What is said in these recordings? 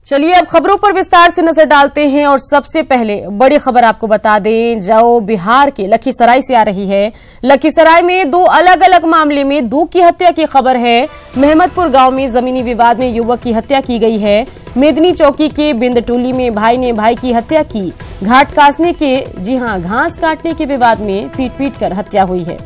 चलिए अब खबरों पर विस्तार से नजर डालते हैं और सबसे पहले बड़ी खबर आपको बता दें जो बिहार के लखीसराय से आ रही है। लखीसराय में दो अलग अलग मामले में दो की हत्या की खबर है। महमदपुर गांव में जमीनी विवाद में युवक की हत्या की गई है। मेदनी चौकी के बिंदटोली में भाई ने भाई की हत्या की। घास काटने के विवाद में पीट कर हत्या हुई है।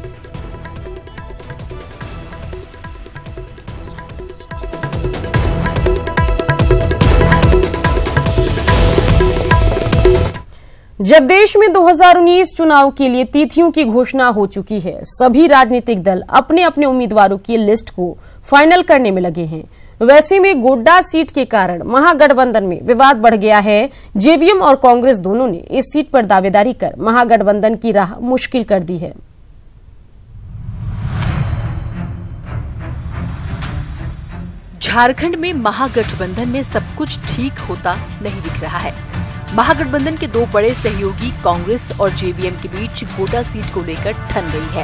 जब देश में 2019 चुनाव के लिए तिथियों की घोषणा हो चुकी है, सभी राजनीतिक दल अपने अपने उम्मीदवारों की लिस्ट को फाइनल करने में लगे हैं। वैसे में गोड्डा सीट के कारण महागठबंधन में विवाद बढ़ गया है। जेवीएम और कांग्रेस दोनों ने इस सीट पर दावेदारी कर महागठबंधन की राह मुश्किल कर दी है। झारखंड में महागठबंधन में सब कुछ ठीक होता नहीं दिख रहा है। महागठबंधन के दो बड़े सहयोगी कांग्रेस और जेवीएम के बीच गोड्डा सीट को लेकर ठन गई है।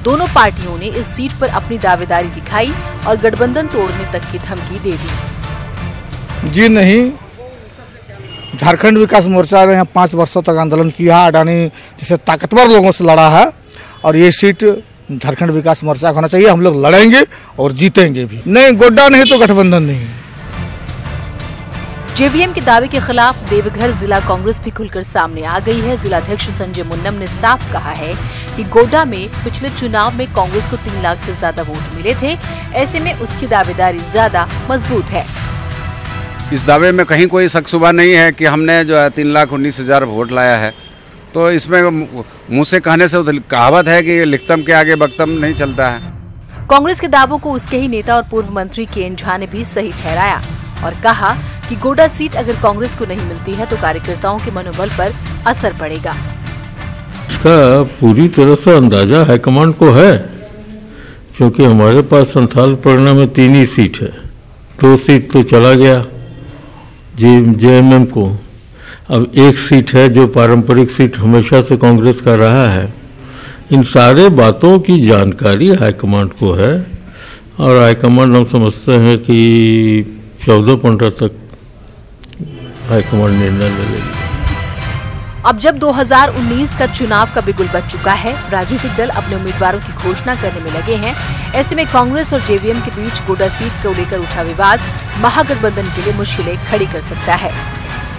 दोनों पार्टियों ने इस सीट पर अपनी दावेदारी दिखाई और गठबंधन तोड़ने तक की धमकी दे दी। जी नहीं, झारखंड विकास मोर्चा ने 5 वर्षों तक आंदोलन किया, अडानी जैसे ताकतवर लोगों से लड़ा है और ये सीट झारखंड विकास मोर्चा होना चाहिए। हम लोग लड़ेंगे और जीतेंगे भी। नहीं, गोड्डा नहीं तो गठबंधन नहीं। जेवीएम के दावे के खिलाफ देवघर जिला कांग्रेस भी खुलकर सामने आ गई है। जिलाध्यक्ष संजय मुन्नम ने साफ कहा है कि गोड्डा में पिछले चुनाव में कांग्रेस को 3 लाख से ज्यादा वोट मिले थे, ऐसे में उसकी दावेदारी ज्यादा मजबूत है। इस दावे में कहीं कोई शक शुबा नहीं है कि हमने जो है 3,19,000 वोट लाया है। तो इसमें मुंह से कहने से कहावत है कि लिखतम के आगे बख्तम नहीं चलता है। कांग्रेस के दावों को उसके ही नेता और पूर्व मंत्री के.एन. झा ने भी सही ठहराया और कहा कि गोड्डा सीट अगर कांग्रेस को नहीं मिलती है तो कार्यकर्ताओं के मनोबल पर असर पड़ेगा। इसका पूरी तरह से अंदाजा हाईकमांड को है, क्योंकि हमारे पास संथाल परगना में 3 ही सीट है। 2 सीट तो चला गया जेएमएम को। अब 1 सीट है जो पारंपरिक सीट हमेशा से कांग्रेस का रहा है। इन सारे बातों की जानकारी हाईकमांड को है और हाईकमांड हम समझते हैं कि 14-15 तक हाईकमांड निर्णय ले लेगी। अब जब 2019 का चुनाव का बिगुल बज चुका है, राजनीतिक दल अपने उम्मीदवारों की घोषणा करने में लगे हैं। ऐसे में कांग्रेस और जेवीएम के बीच गोड्डा सीट को लेकर उठा विवाद महागठबंधन के लिए मुश्किलें खड़ी कर सकता है।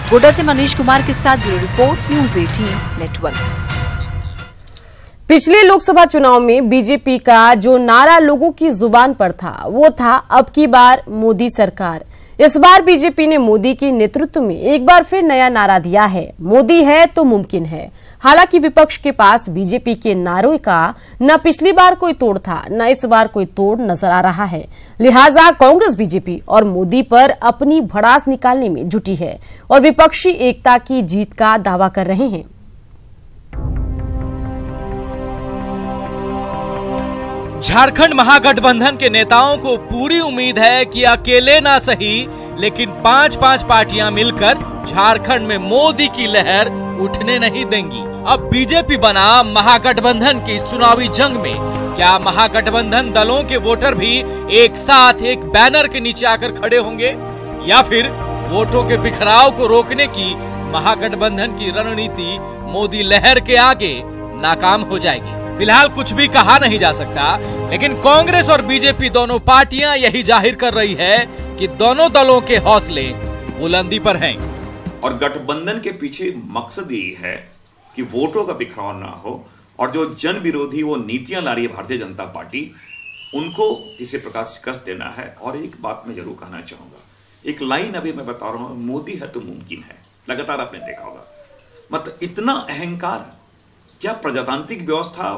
गोड्डा से मनीष कुमार के साथ ब्यूरो रिपोर्ट, न्यूज़ 18 नेटवर्क। पिछले लोकसभा चुनाव में बीजेपी का जो नारा लोगों की जुबान पर था वो था अब की बार मोदी सरकार। इस बार बीजेपी ने मोदी के नेतृत्व में एक बार फिर नया नारा दिया है, मोदी है तो मुमकिन है। हालांकि विपक्ष के पास बीजेपी के नारों का न पिछली बार कोई तोड़ था, न इस बार कोई तोड़ नजर आ रहा है। लिहाजा कांग्रेस बीजेपी और मोदी पर अपनी भड़ास निकालने में जुटी है और विपक्षी एकता की जीत का दावा कर रहे हैं। झारखंड महागठबंधन के नेताओं को पूरी उम्मीद है कि अकेले ना सही लेकिन 5-5 पार्टियां मिलकर झारखंड में मोदी की लहर उठने नहीं देंगी। अब बीजेपी बना महागठबंधन की इस चुनावी जंग में क्या महागठबंधन दलों के वोटर भी एक साथ एक बैनर के नीचे आकर खड़े होंगे या फिर वोटों के बिखराव को रोकने की महागठबंधन की रणनीति मोदी लहर के आगे नाकाम हो जाएगी। फिलहाल कुछ भी कहा नहीं जा सकता, लेकिन कांग्रेस और बीजेपी दोनों पार्टियां यही जाहिर कर रही है कि दोनों दलों के हौसले बुलंदी पर हैं। और गठबंधन के पीछे मकसद यही है कि वोटों का बिखराव ना हो और जो जन विरोधी वो नीतियां ला रही है भारतीय जनता पार्टी, उनको किसी प्रकार शिकस्त देना है। और एक बात मैं जरूर कहना चाहूंगा, एक लाइन अभी मैं बता रहा हूं, मोदी है तो मुमकिन है। लगातार आपने देखा होगा, मतलब इतना अहंकार क्या प्रजातांत्रिक व्यवस्था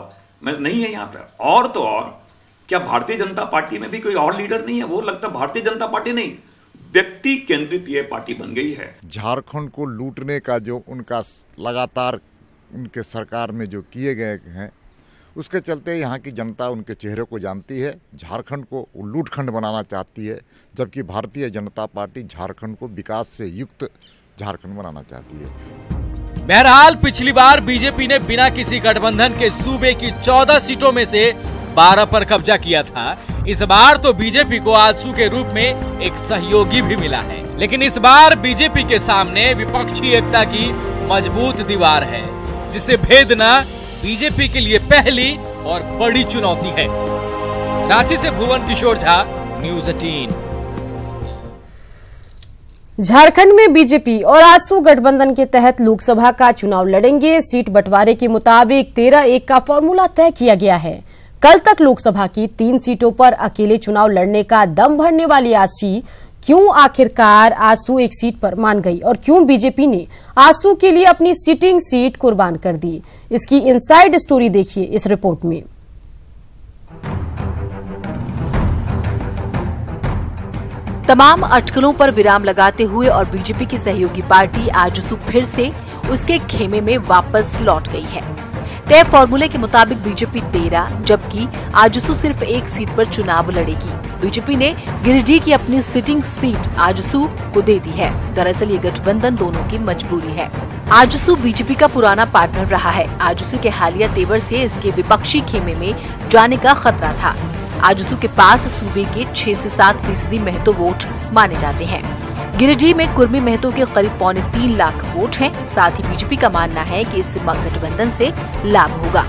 में नहीं है यहाँ पर? और तो और क्या भारतीय जनता पार्टी में भी कोई और लीडर नहीं है? वो लगता भारतीय जनता पार्टी नहीं, व्यक्ति केंद्रित ये पार्टी बन गई है। झारखंड को लूटने का जो उनका लगातार उनके सरकार में जो किए गए हैं, उसके चलते यहाँ की जनता उनके चेहरे को जानती है। झारखंड को लूटखंड बनाना चाहती है, जबकि भारतीय जनता पार्टी झारखंड को विकास से युक्त झारखंड बनाना चाहती है। बहरहाल पिछली बार बीजेपी ने बिना किसी गठबंधन के सूबे की 14 सीटों में से 12 पर कब्जा किया था, इस बार तो बीजेपी को आजसू के रूप में एक सहयोगी भी मिला है। लेकिन इस बार बीजेपी के सामने विपक्षी एकता की मजबूत दीवार है, जिसे भेदना बीजेपी के लिए पहली और बड़ी चुनौती है। रांची से भुवन किशोर झा, न्यूज़ 18। झारखंड में बीजेपी और आजसू गठबंधन के तहत लोकसभा का चुनाव लड़ेंगे। सीट बंटवारे के मुताबिक 13-1 का फॉर्मूला तय किया गया है। कल तक लोकसभा की 3 सीटों पर अकेले चुनाव लड़ने का दम भरने वाली आजसू क्यों आखिरकार आजसू एक सीट पर मान गई और क्यों बीजेपी ने आजसू के लिए अपनी सिटिंग सीट कुर्बान कर दी, इसकी इनसाइड स्टोरी देखिए इस रिपोर्ट में। तमाम अटकलों पर विराम लगाते हुए और बीजेपी की सहयोगी पार्टी आजसू फिर से उसके खेमे में वापस लौट गई है। तय फॉर्मूले के मुताबिक बीजेपी 13 जबकि आजसू सिर्फ एक सीट पर चुनाव लड़ेगी। बीजेपी ने गिरिडीह की अपनी सिटिंग सीट आजसू को दे दी है। दरअसल ये गठबंधन दोनों की मजबूरी है। आजसू बीजेपी का पुराना पार्टनर रहा है। आजसू के हालिया तेवर से इसके विपक्षी खेमे में जाने का खतरा था। आजसू के पास सूबे के 6 से 7% महतो वोट माने जाते हैं। गिरिडीह में कुर्मी महतो के करीब 3.25 लाख वोट हैं। साथ ही बीजेपी का मानना है कि इस गठबंधन से लाभ होगा।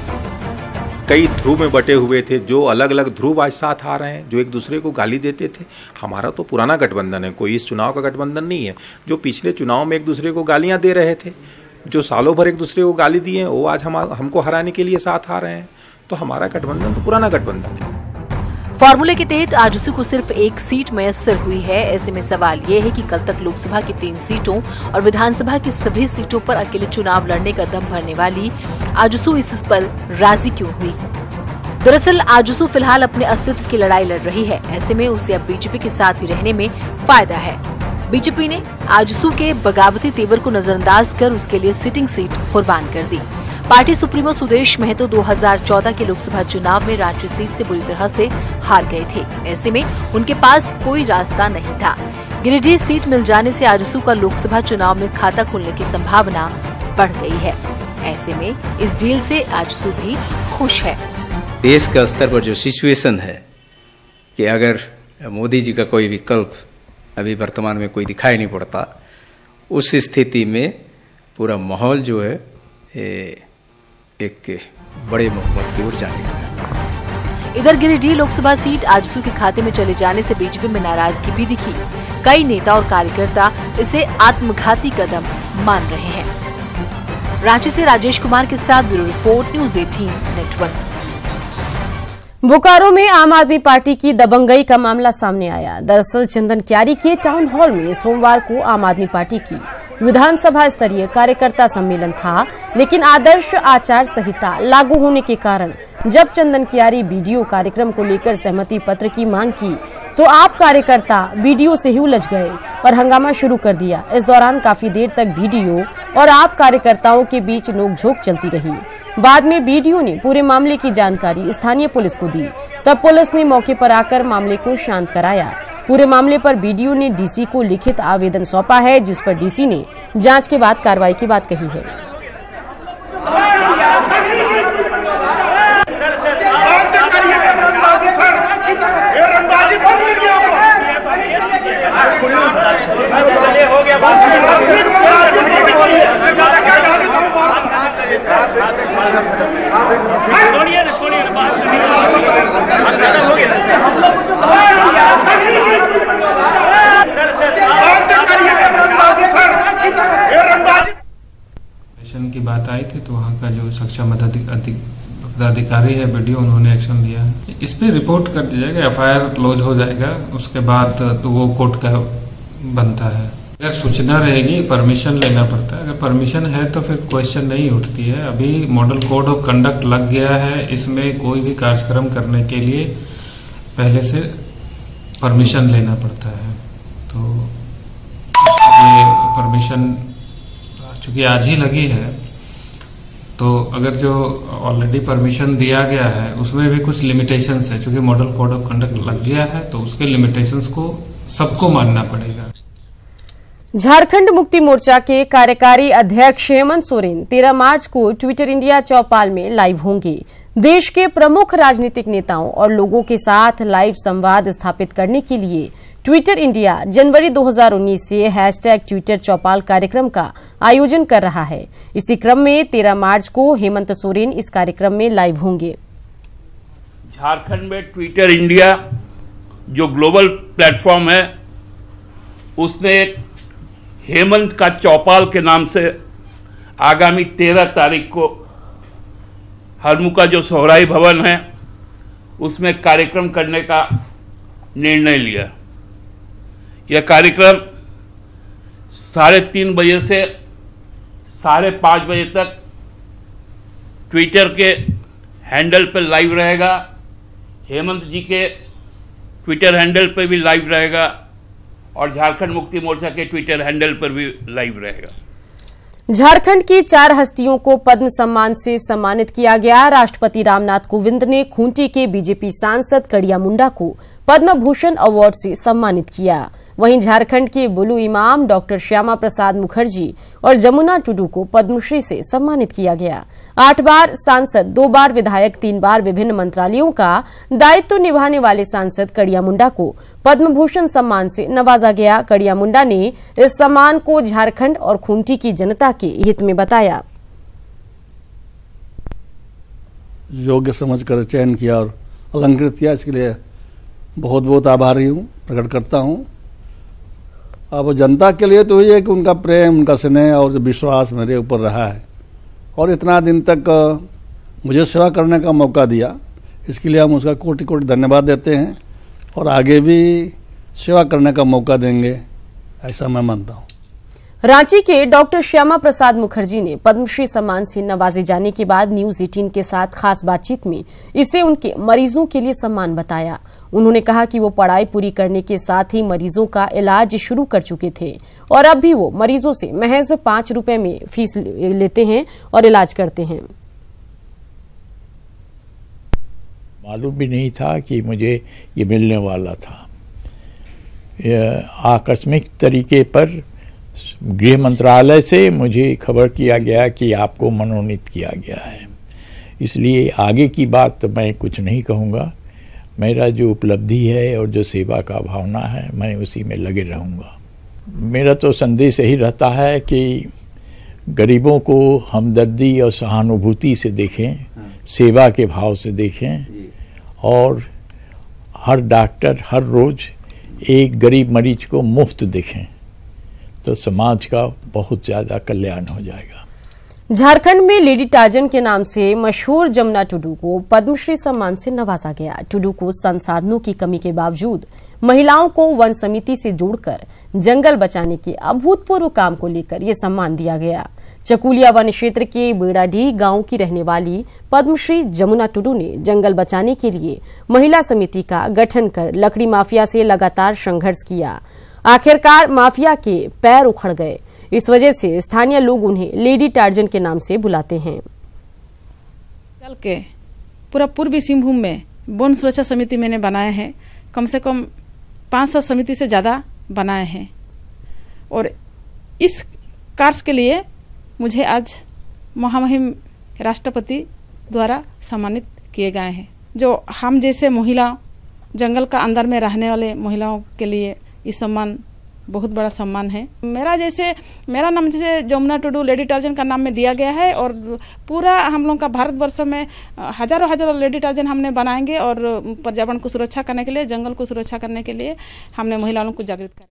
कई ध्रुव में बटे हुए थे, जो अलग अलग ध्रुव आज साथ आ रहे हैं, जो एक दूसरे को गाली देते थे। हमारा तो पुराना गठबंधन है, कोई इस चुनाव का गठबंधन नहीं है। जो पिछले चुनाव में एक दूसरे को गालियां दे रहे थे, जो सालों भर एक दूसरे को गाली दिए, वो आज हमको हराने के लिए साथ आ रहे हैं। तो हमारा गठबंधन तो पुराना गठबंधन है। फॉर्मूले के तहत आजसू को सिर्फ एक सीट मैसर हुई है। ऐसे में सवाल ये है कि कल तक लोकसभा की 3 सीटों और विधानसभा की सभी सीटों पर अकेले चुनाव लड़ने का दम भरने वाली आजसू इस पर राजी क्यों हुई? दरअसल आजसू फिलहाल अपने अस्तित्व की लड़ाई लड़ रही है। ऐसे में उसे अब बीजेपी के साथ ही रहने में फायदा है। बीजेपी ने आजसू के बगावती तेवर को नजरअंदाज कर उसके लिए सिटिंग सीट कुर्बान कर दी। पार्टी सुप्रीमो सुदेश महतो 2014 के लोकसभा चुनाव में रांची सीट से बुरी तरह से हार गए थे। ऐसे में उनके पास कोई रास्ता नहीं था। गिरिडीह सीट मिल जाने से आजसू का लोकसभा चुनाव में खाता खुलने की संभावना बढ़ गई है। ऐसे में इस डील से आजसू भी खुश है। देश का स्तर पर जो सिचुएशन है कि अगर मोदी जी का कोई विकल्प अभी वर्तमान में कोई दिखाई नहीं पड़ता, उस स्थिति में पूरा माहौल जो है एक बड़े बहुमत की ओर जाने का है। इधर गिरिडीह लोकसभा सीट आजसू के खाते में चले जाने से बीजेपी में नाराजगी भी दिखी। कई नेता और कार्यकर्ता इसे आत्मघाती कदम मान रहे हैं। रांची से राजेश कुमार के साथ bureau report, news 18 network. Bokaro में आम आदमी पार्टी की दबंगई का मामला सामने आया। दरअसल चंदन क्यारी के टाउन हॉल में सोमवार को आम आदमी पार्टी की विधानसभा स्तरीय कार्यकर्ता सम्मेलन था, लेकिन आदर्श आचार संहिता लागू होने के कारण जब चंदन क्यारी बीडीओ कार्यक्रम को लेकर सहमति पत्र की मांग की तो आप कार्यकर्ता बीडीओ से ही उलझ गए और हंगामा शुरू कर दिया। इस दौरान काफी देर तक बीडीओ और आप कार्यकर्ताओं के बीच नोकझोंक चलती रही। बाद में बीडीओ ने पूरे मामले की जानकारी स्थानीय पुलिस को दी। तब पुलिस ने मौके पर आकर मामले को शांत कराया। पूरे मामले पर बीडीओ ने डीसी को लिखित आवेदन सौंपा है, जिस पर डीसी ने जांच के बाद कार्रवाई की बात कही है। की बात आई थी तो वहाँ का जो सक्षम पदाधिकारी है बीडीओ, उन्होंने एक्शन लिया है। इस पे रिपोर्ट कर दिया जाएगा, एफआईआर लॉन्च हो जाएगा। उसके बाद तो वो कोर्ट का बनता है। अगर सूचना रहेगी परमिशन लेना पड़ता है। अगर परमिशन है तो फिर क्वेश्चन नहीं उठती है। अभी मॉडल कोड ऑफ कंडक्ट लग गया है। इसमें कोई भी कार्यक्रम करने के लिए पहले से परमिशन लेना पड़ता है। तो ये परमिशन चूंकि आज ही लगी है, तो अगर जो ऑलरेडी परमिशन दिया गया है उसमें भी कुछ लिमिटेशंस है। चूंकि मॉडल कोड ऑफ कंडक्ट लग गया है तो उसके लिमिटेशंस को सबको मानना पड़ेगा। झारखंड मुक्ति मोर्चा के कार्यकारी अध्यक्ष हेमंत सोरेन 13 मार्च को ट्विटर इंडिया चौपाल में लाइव होंगे। देश के प्रमुख राजनीतिक नेताओं और लोगों के साथ लाइव संवाद स्थापित करने के लिए ट्विटर इंडिया जनवरी 2019 से #ट्विटर चौपाल कार्यक्रम का आयोजन कर रहा है। इसी क्रम में 13 मार्च को हेमंत सोरेन इस कार्यक्रम में लाइव होंगे। झारखंड में ट्विटर इंडिया जो ग्लोबल प्लेटफॉर्म है, उसने हेमंत का चौपाल के नाम से आगामी 13 तारीख को हरमुका जो सोहराई भवन है उसमें कार्यक्रम करने का निर्णय लिया। यह कार्यक्रम 3:30 बजे से 5:30 बजे तक ट्विटर के हैंडल पर लाइव रहेगा। हेमंत जी के ट्विटर हैंडल पर भी लाइव रहेगा और झारखंड मुक्ति मोर्चा के ट्विटर हैंडल पर भी लाइव रहेगा। झारखंड की 4 हस्तियों को पद्म सम्मान से सम्मानित किया गया। राष्ट्रपति रामनाथ कोविंद ने खूंटी के बीजेपी सांसद कड़िया मुंडा को पद्म भूषण अवार्ड से सम्मानित किया। वहीं झारखंड के बुलु इमाम डॉक्टर श्यामा प्रसाद मुखर्जी और जमुना टुडू को पद्मश्री से सम्मानित किया गया। 8 बार सांसद, 2 बार विधायक, 3 बार विभिन्न मंत्रालयों का दायित्व निभाने वाले सांसद कड़िया मुंडा को पद्म भूषण सम्मान से नवाजा गया। कड़िया मुंडा ने इस सम्मान को झारखंड और खूंटी की जनता के हित में बताया। योग्य समझकर चयन किया और अलंकृत किया, इसके लिए बहुत बहुत आभारी हूँ, प्रकट करता हूँ। अब जनता के लिए तो ये कि उनका प्रेम, उनका स्नेह और विश्वास मेरे ऊपर रहा है और इतना दिन तक मुझे सेवा करने का मौका दिया, इसके लिए हम उसका कोटि कोटि धन्यवाद देते हैं और आगे भी सेवा करने का मौका देंगे, ऐसा मैं मानता हूँ। रांची के डॉक्टर श्यामा प्रसाद मुखर्जी ने पद्मश्री सम्मान से नवाजे जाने के बाद न्यूज 18 के साथ खास बातचीत में इसे उनके मरीजों के लिए सम्मान बताया। उन्होंने कहा कि वो पढ़ाई पूरी करने के साथ ही मरीजों का इलाज शुरू कर चुके थे और अब भी वो मरीजों से महज 5 रुपए में फीस लेते हैं और इलाज करते हैं। मालूम भी नहीं था कि मुझे ये मिलने वाला था। आकस्मिक तरीके पर गृह मंत्रालय से मुझे खबर किया गया कि आपको मनोनीत किया गया है। इसलिए आगे की बात तो मैं कुछ नहीं कहूँगा। मेरा जो उपलब्धि है और जो सेवा का भावना है, मैं उसी में लगे रहूँगा। मेरा तो संदेश यही रहता है कि गरीबों को हमदर्दी और सहानुभूति से देखें, सेवा के भाव से देखें और हर डॉक्टर हर रोज़ एक गरीब मरीज को मुफ्त देखें, तो समाज का बहुत ज्यादा कल्याण हो जाएगा। झारखंड में लेडी टार्जन के नाम से मशहूर जमुना टुडू को पद्मश्री सम्मान से नवाजा गया। टुडू को संसाधनों की कमी के बावजूद महिलाओं को वन समिति से जोड़कर जंगल बचाने के अभूतपूर्व काम को लेकर ये सम्मान दिया गया। चकुलिया वन क्षेत्र के बेड़ाडीह गांव की रहने वाली पद्मश्री जमुना टुडू ने जंगल बचाने के लिए महिला समिति का गठन कर लकड़ी माफिया से लगातार संघर्ष किया। आखिरकार माफिया के पैर उखड़ गए। इस वजह से स्थानीय लोग उन्हें लेडी टार्जन के नाम से बुलाते हैं। चल के पूरा पूर्वी सिंहभूम में वन सुरक्षा समिति मैंने बनाए हैं, कम से कम 500 समिति से ज़्यादा बनाए हैं और इस कार्य के लिए मुझे आज महामहिम राष्ट्रपति द्वारा सम्मानित किए गए हैं। जो हम जैसे महिला, जंगल का अंदर में रहने वाले महिलाओं के लिए ये सम्मान बहुत बड़ा सम्मान है। मेरा नाम जैसे जमुना टुडू लेडी टार्जन का नाम में दिया गया है और पूरा हम लोग का भारतवर्ष में हजारों लेडी टार्जन हमने बनाएंगे और पर्यावरण को सुरक्षा करने के लिए, जंगल को सुरक्षा करने के लिए हमने महिलाओं को जागृत किया।